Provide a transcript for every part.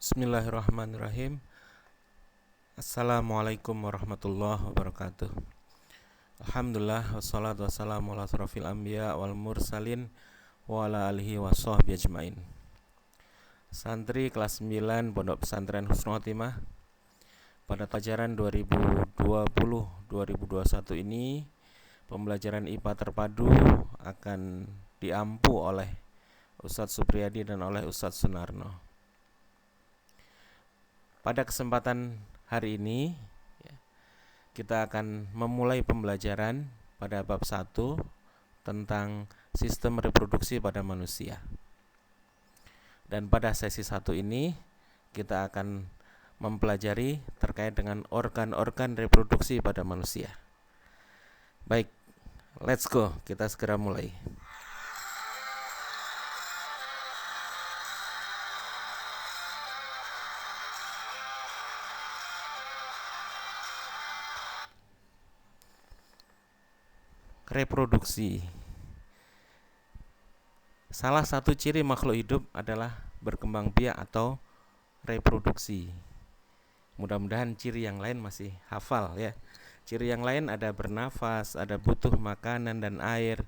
Bismillahirrahmanirrahim. Assalamualaikum warahmatullahi wabarakatuh. Alhamdulillah wassalatu wassalamu ala asrofil anbiya wal mursalin wa ala alihi wa sahbihi ajmain. Santri kelas 9 Pondok Pesantren Husnul Khotimah, pada pelajaran 2020-2021 ini pembelajaran IPA terpadu akan diampu oleh Ustadz Supriyadi dan oleh Ustadz Sunarno. Pada kesempatan hari ini kita akan memulai pembelajaran pada bab 1 tentang sistem reproduksi pada manusia. Dan pada sesi 1 ini kita akan mempelajari terkait dengan organ-organ reproduksi pada manusia. Baik, let's go, kita segera mulai. Reproduksi. Salah satu ciri makhluk hidup adalah berkembang biak atau reproduksi. Mudah-mudahan ciri yang lain masih hafal ya. Ciri yang lain ada bernafas, ada butuh makanan dan air,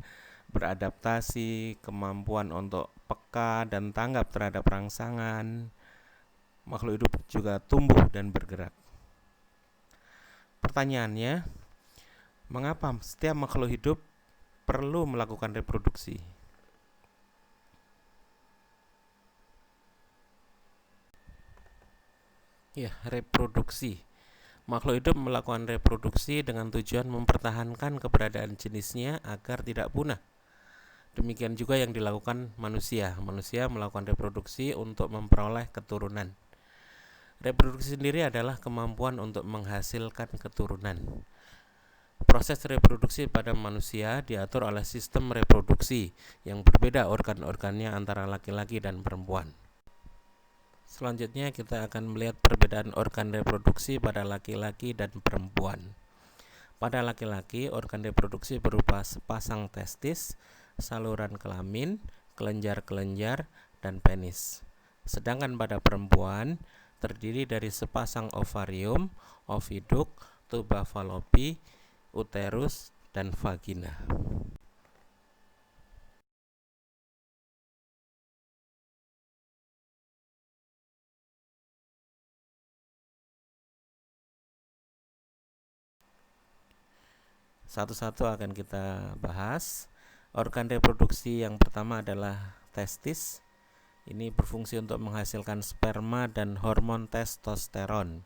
beradaptasi, kemampuan untuk peka dan tanggap terhadap rangsangan. Makhluk hidup juga tumbuh dan bergerak. Pertanyaannya, mengapa setiap makhluk hidup perlu melakukan reproduksi? Ya, reproduksi. Makhluk hidup melakukan reproduksi dengan tujuan mempertahankan keberadaan jenisnya agar tidak punah. Demikian juga yang dilakukan manusia. Manusia melakukan reproduksi untuk memperoleh keturunan. Reproduksi sendiri adalah kemampuan untuk menghasilkan keturunan. Proses reproduksi pada manusia diatur oleh sistem reproduksi yang berbeda organ-organnya antara laki-laki dan perempuan. Selanjutnya kita akan melihat perbedaan organ reproduksi pada laki-laki dan perempuan. Pada laki-laki, organ reproduksi berupa sepasang testis, saluran kelamin, kelenjar-kelenjar, dan penis. Sedangkan pada perempuan terdiri dari sepasang ovarium, oviduk, tuba falopi, uterus, dan vagina. Satu-satu akan kita bahas. Organ reproduksi yang pertama adalah testis. Ini berfungsi untuk menghasilkan sperma dan hormon testosteron.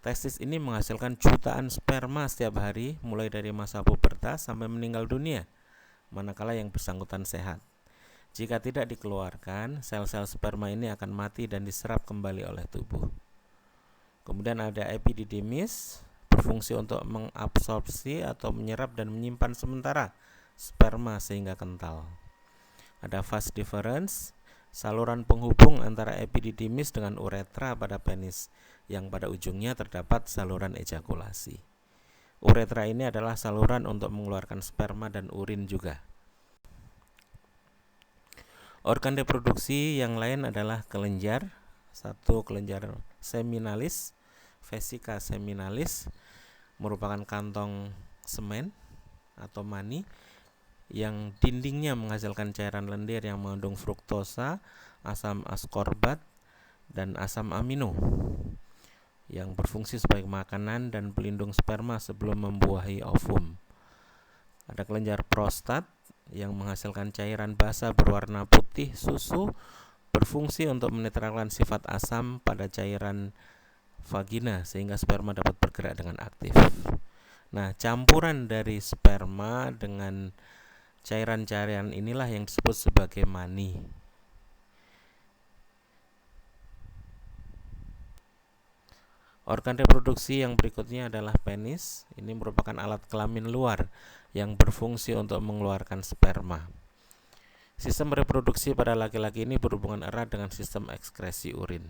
Testis ini menghasilkan jutaan sperma setiap hari mulai dari masa pubertas sampai meninggal dunia, manakala yang bersangkutan sehat. Jika tidak dikeluarkan, sel-sel sperma ini akan mati dan diserap kembali oleh tubuh. Kemudian ada epididymis, berfungsi untuk mengabsorpsi atau menyerap dan menyimpan sementara sperma sehingga kental. Ada vas deferens, saluran penghubung antara epididymis dengan uretra pada penis, yang pada ujungnya terdapat saluran ejakulasi. Uretra ini adalah saluran untuk mengeluarkan sperma dan urin juga. Organ reproduksi yang lain adalah kelenjar. Satu, kelenjar seminalis, vesica seminalis, merupakan kantong semen atau mani yang dindingnya menghasilkan cairan lendir yang mengandung fruktosa, asam askorbat, dan asam amino, yang berfungsi sebagai makanan dan pelindung sperma sebelum membuahi ovum. Ada kelenjar prostat yang menghasilkan cairan basa berwarna putih susu, berfungsi untuk menetralkan sifat asam pada cairan vagina sehingga sperma dapat bergerak dengan aktif. Nah, campuran dari sperma dengan cairan-cairan inilah yang disebut sebagai mani. Organ reproduksi yang berikutnya adalah penis. Ini merupakan alat kelamin luar yang berfungsi untuk mengeluarkan sperma. Sistem reproduksi pada laki-laki ini berhubungan erat dengan sistem ekskresi urin.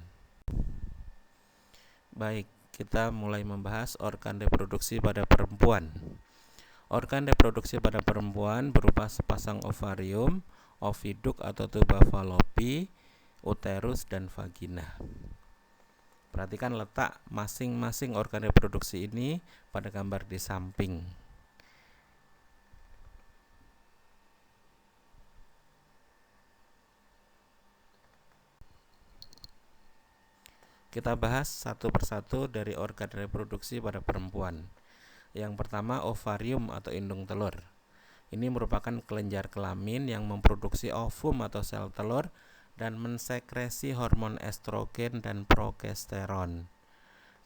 Baik, kita mulai membahas organ reproduksi pada perempuan. Organ reproduksi pada perempuan berupa sepasang ovarium, oviduk atau tuba falopi, uterus, dan vagina. Perhatikan letak masing-masing organ reproduksi ini pada gambar di samping. Kita bahas satu persatu dari organ reproduksi pada perempuan. Yang pertama, ovarium atau indung telur. Ini merupakan kelenjar kelamin yang memproduksi ovum atau sel telur dan mensekresi hormon estrogen dan progesteron.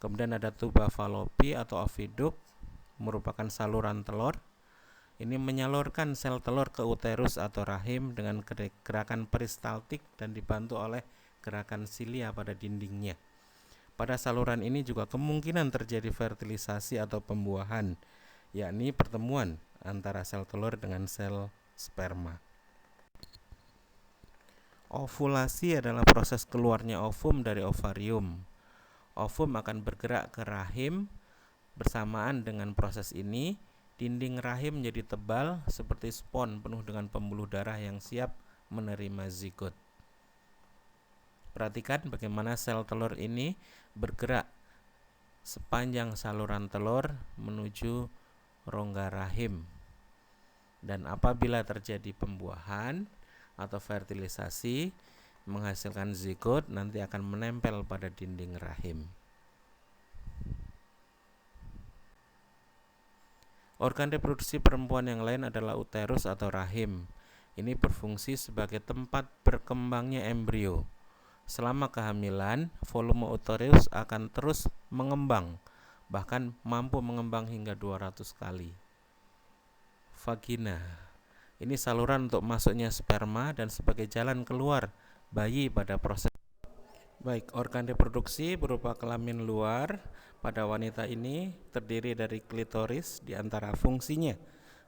Kemudian ada tuba fallopi atau oviduct, merupakan saluran telur. Ini menyalurkan sel telur ke uterus atau rahim dengan gerakan peristaltik dan dibantu oleh gerakan silia pada dindingnya. Pada saluran ini juga kemungkinan terjadi fertilisasi atau pembuahan, yakni pertemuan antara sel telur dengan sel sperma. Ovulasi adalah proses keluarnya ovum dari ovarium. Ovum akan bergerak ke rahim. Bersamaan dengan proses ini, dinding rahim menjadi tebal seperti spons penuh dengan pembuluh darah yang siap menerima zigot. Perhatikan bagaimana sel telur ini bergerak sepanjang saluran telur menuju rongga rahim. Dan apabila terjadi pembuahan atau fertilisasi menghasilkan zigot, nanti akan menempel pada dinding rahim. Organ reproduksi perempuan yang lain adalah uterus atau rahim. Ini berfungsi sebagai tempat berkembangnya embrio. Selama kehamilan, volume uterus akan terus mengembang, bahkan mampu mengembang hingga 200 kali. Vagina. Ini saluran untuk masuknya sperma dan sebagai jalan keluar bayi pada proses. Baik, organ reproduksi berupa kelamin luar pada wanita ini terdiri dari klitoris. Di antara fungsinya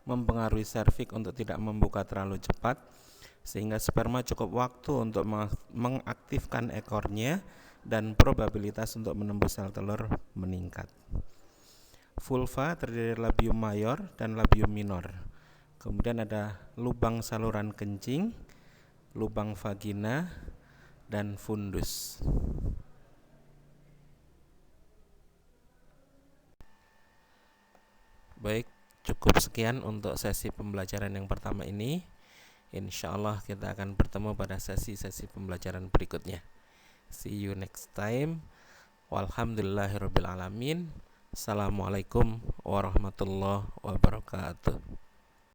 mempengaruhi serviks untuk tidak membuka terlalu cepat, sehingga sperma cukup waktu untuk mengaktifkan ekornya dan probabilitas untuk menembus sel telur meningkat. Vulva terdiri dari labium mayor dan labium minor. Kemudian ada lubang saluran kencing, lubang vagina, dan fundus. Baik, cukup sekian untuk sesi pembelajaran yang pertama ini. Insya Allah kita akan bertemu pada sesi-sesi pembelajaran berikutnya. See you next time. Walhamdulillahirabbil alamin. Assalamualaikum warahmatullahi wabarakatuh.